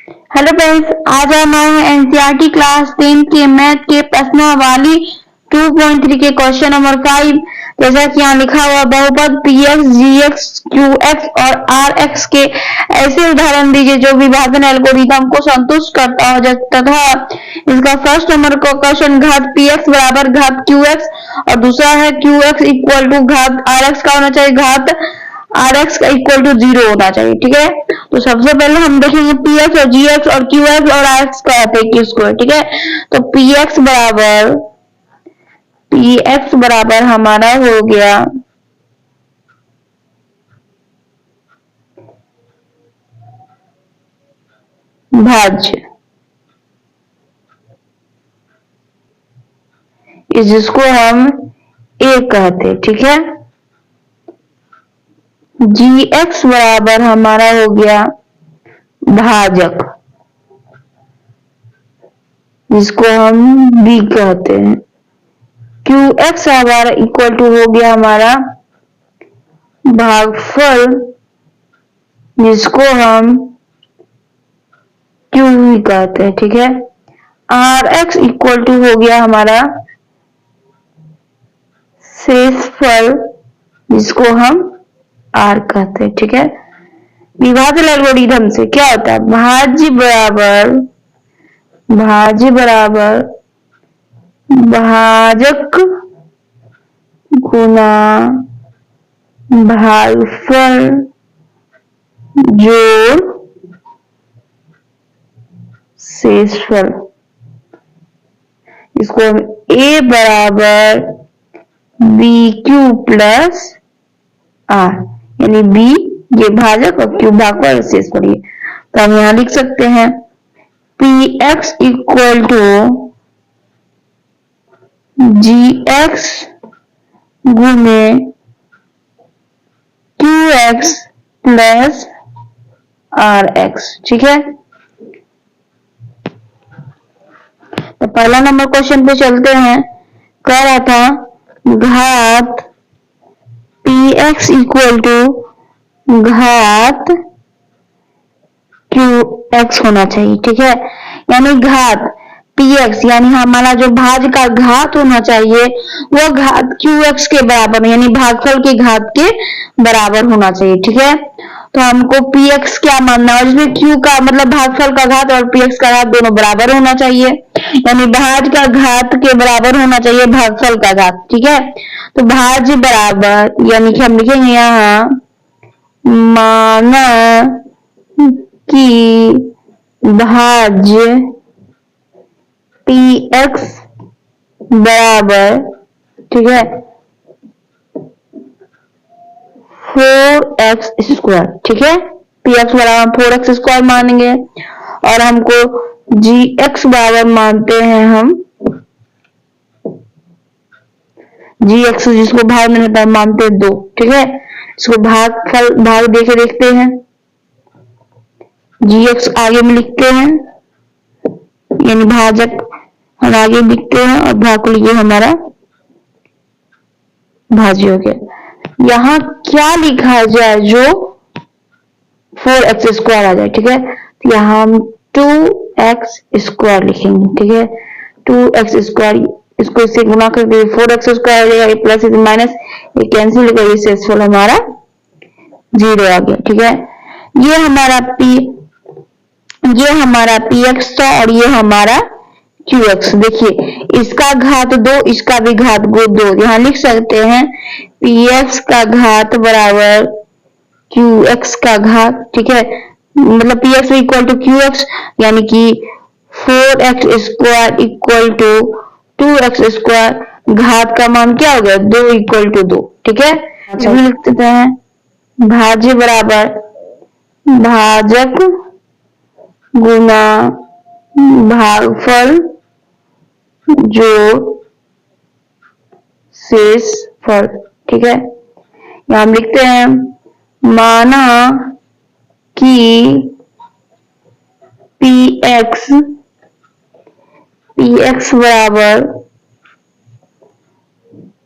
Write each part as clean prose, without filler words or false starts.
Hello friends, आज हम आए हैं एनसीईआरटी क्लास 10 के मैथ के प्रश्नावली 2.3 के क्वेश्चन नंबर 5। जैसा कि यहाँ लिखा हुआ बहुपद पी एक्स जी एक्स क्यू एक्स और आर एक्स के ऐसे उदाहरण दीजिए जो विभाजन एल्गोरिथम को संतुष्ट करता हो तथा इसका फर्स्ट नंबर का क्वेश्चन घात पी एक्स बराबर घात क्यू एक्स और दूसरा है क्यू एक्स इक्वल टू घात आर एक्स का होना चाहिए, घात आर एक्स का इक्वल टू 0 होना चाहिए। ठीक है, तो सबसे पहले हम देखेंगे पी एक्स और जी एक्स और क्यू एक्स और आर एक्स का किसको है। ठीक है, तो पी एक्स बराबर हमारा हो गया भाज्य, जिसको हम ए कहते हैं। ठीक है, जी एक्स बराबर हमारा हो गया भाजक, जिसको हम बी कहते हैं। क्यू एक्स हमारा इक्वल टू हो गया हमारा भागफल, जिसको हम क्यू भी कहते हैं। ठीक है, आर एक्स इक्वल टू हो गया हमारा शेषफल, जिसको हम आर कहते हैं। ठीक है, विभाजन एल्गोरिथम से क्या होता है, भाज्य बराबर भाजक गुना भागफल जोड़ शेषफल, इसको हम ए बराबर बी क्यू प्लस आर, यानी बी ये भाजक और क्यू भागफल शेषफल। ये तो हम यहां लिख सकते हैं P x equal to G X गुने Q X plus R X. ठीक है, तो पहला नंबर क्वेश्चन पे चलते हैं। कह रहा था घात पी एक्स इक्वल टू घात क्यू एक्स होना चाहिए। ठीक है, यानी घात पी एक्स यानी हमारा जो भाज्य का घात होना चाहिए वह घात क्यू एक्स के बराबर यानी भागफल के घात के बराबर होना चाहिए। ठीक है, तो हमको पी एक्स क्या मानना है, जिसमें क्यू का मतलब भागफल का घात और पी एक्स का घात दोनों बराबर होना चाहिए, यानी भाज्य का घात के बराबर होना चाहिए भागफल का घात। ठीक है, तो भाज्य बराबर यानी कि हम लिखेंगे यहाँ माना कि भाज्य पी एक्स बराबर, ठीक है, 4x स्क्वायर। ठीक है, पी एक्स बराबर 4x स्क्वायर मानेंगे और हमको जी एक्स बराबर मानते हैं हम जी एक्स, जिसको भाग में होता है मानते हैं 2। ठीक है, इसको भाग देके देखते हैं। जी एक्स आगे में लिखते हैं यानी भाजक हम आगे लिखते हैं और भाग को लिखिए हमारा भाज्य हो गया। यहाँ क्या लिखा जाए जो 4x स्क्वायर आ जाए। ठीक है, तो यहाँ हम 2x स्क्वायर लिखेंगे। ठीक है, 2x स्क्वायर इसको इससे गुना करके 4x स्क्वायर हो जाएगा, प्लस माइनस ये कैंसिल होगा, ये शेषफल हमारा 0 आ गया। ठीक है, ये हमारा पी एक्स था और ये हमारा क्यू एक्स। देखिए इसका घात 2, इसका भी घात 2, यहाँ लिख सकते हैं पी एक्स का घात बराबर क्यू एक्स का घात। ठीक है, मतलब P x equal to Q x यानी कि 4x square equal to 2x square, घात का मान क्या हो गया 2 इक्वल टू 2। ठीक है, अच्छा लिख देते हैं भाज्य बराबर भाजक गुना भागफल जोड़ शेषफल। ठीक है, यहाँ हम लिखते हैं माना कि पी एक्स बराबर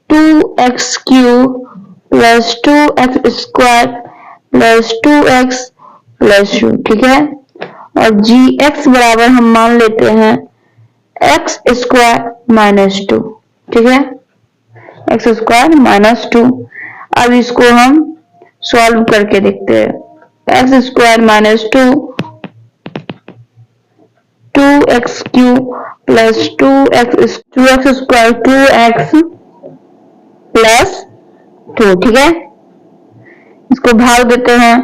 2x cube plus 2x square plus 2x plus 2। ठीक है, और जी एक्स बराबर हम मान लेते हैं एक्स स्क्वायर माइनस 2। ठीक है, एक्स स्क्वायर माइनस 2। अब इसको हम सॉल्व करके देखते हैं। X square minus 2 2x cube plus 2x square 2x plus 2। ठीक है, इसको भाग देते हैं।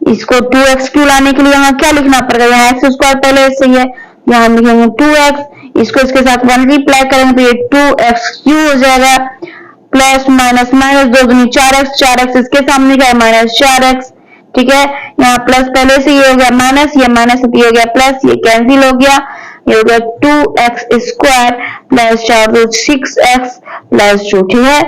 इसको 2x क्यू लाने के लिए यहाँ क्या लिखना पड़ेगा, यहाँ एक्स स्क्वायर पहले से ही है, यहाँ हम लिखेंगे 2x, इसको इसके साथ मल्टीप्लाई करेंगे तो ये 2x क्यू हो जाएगा प्लस माइनस माइनस 2 दूनी 4x, 4x इसके सामने क्या है माइनस 4x। ठीक है, यहाँ प्लस पहले से ये हो गया माइनस, ये माइनस ये हो गया प्लस, ये कैंसिल हो गया, ये हो गया 2x स्क्वायर प्लस 4 तो 6x प्लस 2। ठीक है,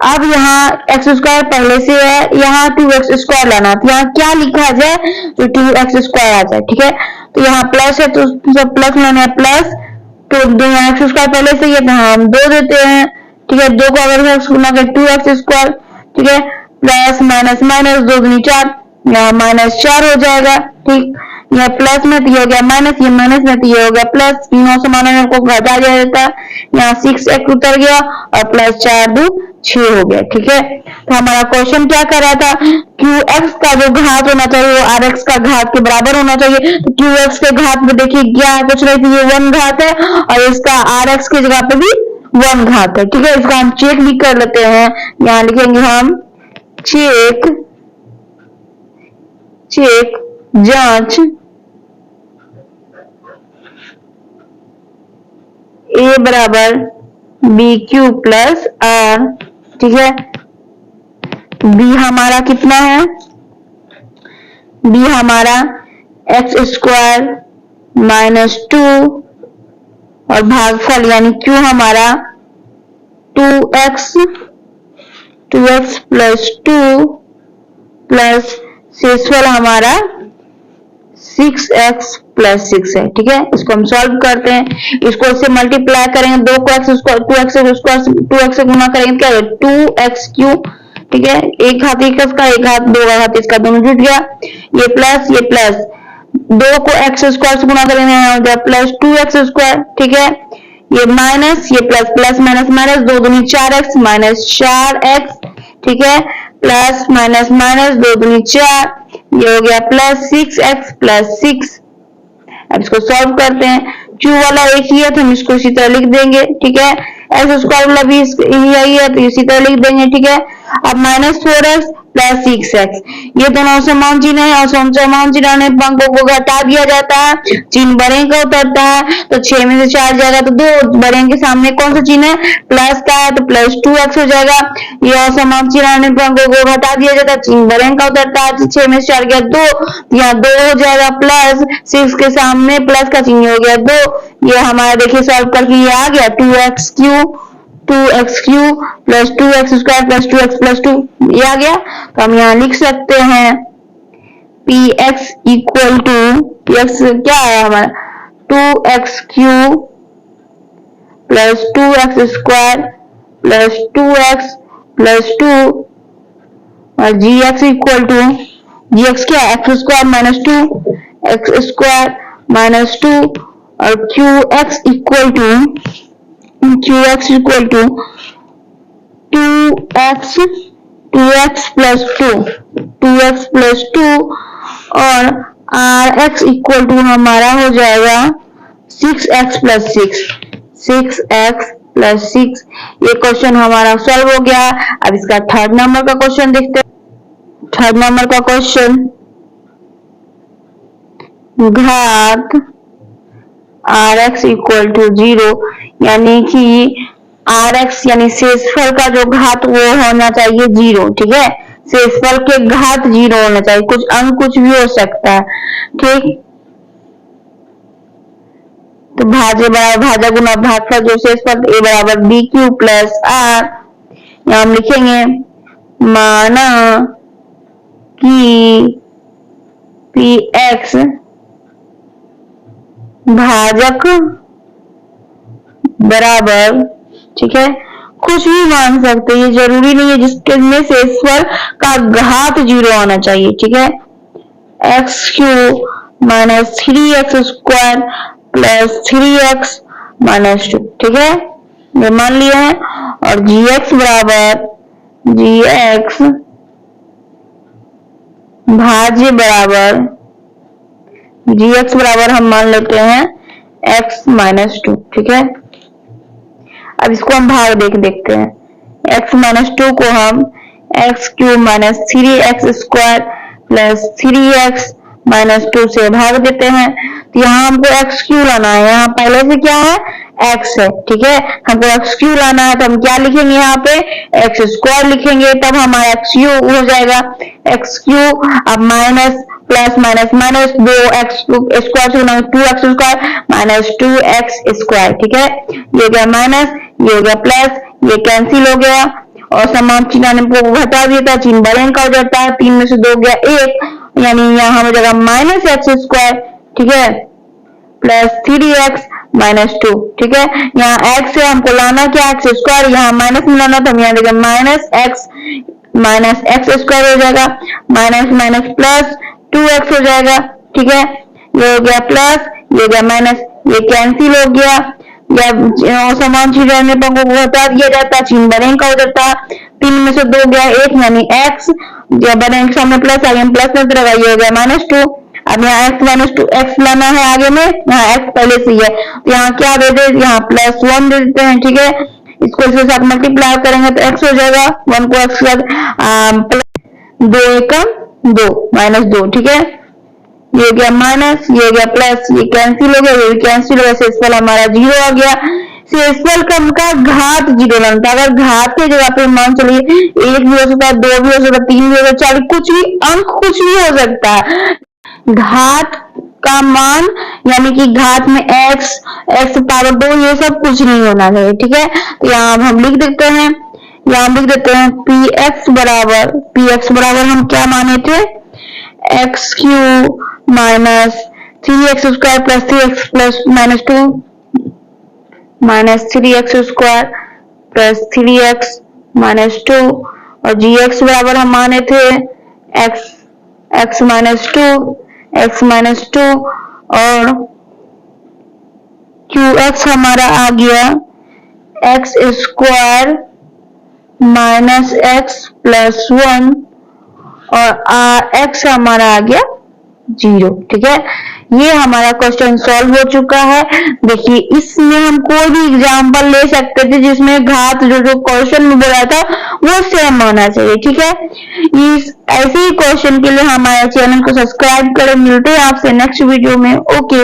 अब यहाँ एक्स स्क्वायर पहले से है, यहाँ 2x स्क्वायर लाना, तो यहाँ क्या लिखा जाए तो 2x स्क्वायर आ जाए। ठीक है, तो यहाँ प्लस है तो सब प्लस लेना है प्लस, तो यहाँ एक्स स्क्वायर पहले से ही है तो हम 2 देते हैं। ठीक है, 2 को अगर गुना कर 2x स्क्वायर। ठीक है, प्लस माइनस माइनस 2 दूनी 4, यहाँ माइनस 4 हो जाएगा। ठीक, यह प्लस में तो ये हो गया माइनस, ये माइनस में तो ये हो गया प्लस, तीनों समानों को घटा दिया जाता है, यहाँ 6x उतर गया और प्लस 4 2 6 हो गया। ठीक है, तो हमारा क्वेश्चन क्या कर रहा था, qx का जो घात होना चाहिए वो rx का घात के बराबर होना चाहिए। तो qx के घात में देखिए क्या कुछ नहीं थी, ये 1 घात है और इसका rx की जगह पे भी 1 घात है। ठीक है, इसको हम चेक भी कर लेते हैं, यहाँ लिखेंगे हम चेक जांच a बराबर बी क्यू प्लस आर। ठीक है, b हमारा कितना है, b हमारा एक्स स्क्वायर माइनस 2 और भागफल यानी q हमारा 2x प्लस 2 प्लस शेषफल हमारा 6x प्लस 6 है। ठीक है, इसको हम सॉल्व करते हैं, इसको इससे मल्टीप्लाई करेंगे, 2 को x स्क्वायर 2x से गुना करेंगे क्या है 2x क्यूब। ठीक है, एक घात इसका एक घात 2 का घात इसका दोनों जुट गया, ये प्लस 2 को x स्क्वायर से गुना करेंगे हो गया प्लस 2x स्क्वायर। ठीक है, ये माइनस ये प्लस प्लस माइनस माइनस 2 दूनी 4x माइनस 4x। ठीक है, प्लस माइनस माइनस 2 दूनी 4, ये हो गया प्लस 6x प्लस 6। अब इसको सॉल्व करते हैं, q वाला एक ही है तो हम इसको इसी तरह लिख देंगे। ठीक है, एक्स स्क्वायर वाला भी यही है तो इसी तरह लिख देंगे। ठीक है, अब माइनस 4x प्लस 6x, ये दोनों समान चिन्ह है और समान चिन्ह आने पर अंकों को घटा दिया जाता है, चिन्ह बड़े का उतरता है तो 6 में से 4 जाएगा तो 2, बड़े के सामने कौन सा चिन्ह है प्लस का है तो प्लस 2x हो जाएगा। ये असमान चिन्ह आने पर अंकों को घटा दिया जाता है, चिन्ह बड़े का उतरता है, 6 में से 4 गया 2, यहाँ 2 हो जाएगा प्लस 6 के सामने प्लस का चिन्ह हो गया 2। ये हमारा देखिए सॉल्व करके ये आ गया 2x cube plus 2x square plus 2x plus 2, ये आ गया। तो हम यहाँ लिख सकते हैं px इक्वल टू px क्या है हमारा 2x cube plus 2x square plus 2x plus 2 और gx इक्वल टू gx क्या है x square minus 2 x square minus 2 और qx equal to 2x plus 2 और rx इक्वल टू हमारा हो जाएगा 6x प्लस 6। ये क्वेश्चन हमारा सॉल्व हो गया। अब इसका थर्ड नंबर का क्वेश्चन देखते हैं। थर्ड नंबर का क्वेश्चन, घात rx इक्वल टू 0, यानी कि rx यानी शेषफल का जो घात वो होना चाहिए 0। ठीक है, शेषफल के घात 0 होना चाहिए, कुछ अंक कुछ भी हो सकता है। ठीक, तो भाज्य बराबर भाज्य गुना भागफल जो शेषफल a बराबर बी क्यू प्लस आर। यहाँ हम लिखेंगे माना कि px भाजक बराबर, ठीक है, कुछ भी मान सकते हैं, ये जरूरी नहीं है जिसके में शेषफल का घात 0 आना चाहिए। ठीक है, x Q minus 3x² plus 3x minus 2, ठीक है, ये मान लिया है। और gx बराबर gx भाज्य बराबर gx बराबर हम मान लेते हैं x माइनस 2, ठीक है। अब इसको हम भाग देखते हैं। x माइनस 2 को हम x³ minus 3x² plus 3x minus 2 से भाग देते हैं। तो यहाँ हमको x³ लाना है, यहाँ पहले से क्या है x है, ठीक है, हमको x³ लाना है। तो हम क्या लिखेंगे, यहाँ पे x² लिखेंगे, तब हमारा x³ हो जाएगा। x³ अब minus plus minus minus 2x² से 2x² माइनस 2x², ठीक है, ये हो गया माइनस, ये हो गया प्लस, ये कैंसिल हो गया और समान चिन्ह को घटा दिया था, चिन्ह बड़े का हो जाता है, 3 में से 2 गया 1, यानी यहाँ हो जाएगा माइनस x², ठीक है, प्लस 3x माइनस 2, ठीक है। यहाँ x से हमको लाना क्या x², यहाँ माइनस में लाना, तो हम यहाँ देगा माइनस x² हो जाएगा, माइनस माइनस प्लस 2x हो जाएगा, ठीक है, ये हो गया प्लस, ये हो गया माइनस, ये कैंसिल हो गया, या समान चीज रहने पर को हटा दिया जाता, चिन्ह बने का हो जाता, 3 में से 2 गया 1, यानी x, जब बने के सामने प्लस आगे में प्लस नजर आएगा, ये हो गया माइनस 2। अब यहाँ x माइनस 2 x लाना है आगे में, यहाँ x पहले से ही है, तो यहाँ क्या दे दे, यहाँ प्लस 1 दे देते हैं, ठीक है, इसको इसके साथ मल्टीप्लाई करेंगे तो x हो जाएगा, 1 को x के साथ 2 एकम 2 माइनस 2, ठीक है, ये हो गया माइनस, ये हो गया प्लस, ये कैंसिल हो गया, ये कैंसिल हो गया, शेषफल हमारा 0 आ गया। शेषफल का घात 0 बनता है। अगर घात के जगह पे मान चलिए 1 भी हो सकता है, 2 भी हो सकता है, 3 भी हो सकता है, 4 कुछ भी अंक कुछ भी हो सकता है। घात का मान यानी कि घात में x पावर 2 ये सब कुछ नहीं होना चाहिए, ठीक है। तो यहाँ हम लिख देते हैं, यहाँ हम लिख देते हैं px बराबर हम क्या माने थे, x³ minus 3x² plus 3x plus minus 2 minus 3x² plus 3x minus 2 और gx बराबर हम माने थे x माइनस 2 और qx हमारा आ गया x² माइनस x प्लस 1 और x हमारा आ गया 0, ठीक है। ये हमारा क्वेश्चन सॉल्व हो चुका है। देखिए इसमें हम कोई भी एग्जांपल ले सकते थे जिसमें घात जो क्वेश्चन में बोला था वो सेम होना चाहिए, ठीक है। इस ऐसे ही क्वेश्चन के लिए हमारे चैनल को सब्सक्राइब करें। मिलते हैं आपसे नेक्स्ट वीडियो में। ओके।